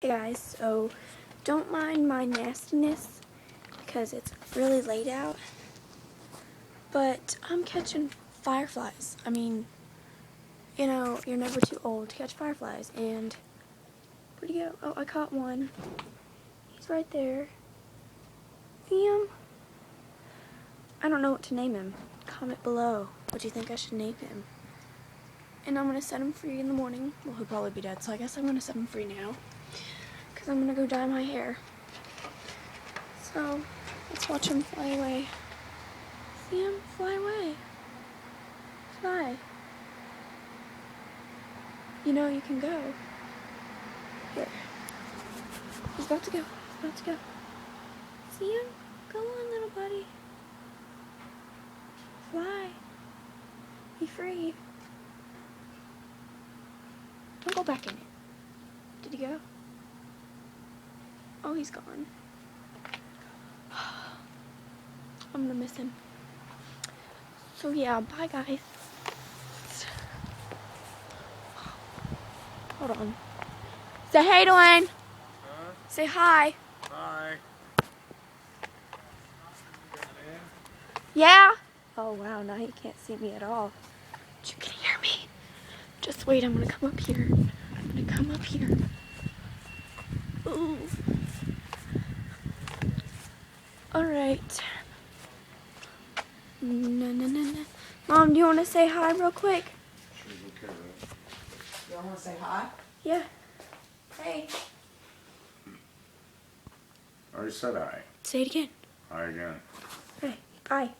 Hey guys, so don't mind my nastiness because it's really late out, but I'm catching fireflies. I mean, you know, you're never too old to catch fireflies. And where'd he go? Oh, I caught one. He's right there. See him? I don't know what to name him. Comment below what you think I should name him. And I'm gonna set him free in the morning. Well, he'll probably be dead, so I guess I'm gonna set him free now, because I'm gonna go dye my hair. So let's watch him fly away. See him? Fly away. Fly. You know you can go. Here. He's about to go. He's about to go. See him? Go on, little buddy. Fly. Be free. Don't go back in it. Did he go? Oh, he's gone. I'm gonna miss him. So yeah, bye guys. Hold on. Say hey, Dwayne. Huh? Say hi. Hi. Yeah? Oh wow, now you can't see me at all. But you can hear me. Just wait, I'm gonna come up here. I'm gonna come up here. Ooh. Alright. No. Mom, do you want to say hi real quick? You want to say hi? Yeah. Hey. I already said hi. Say it again. Hi again. Hey. Bye.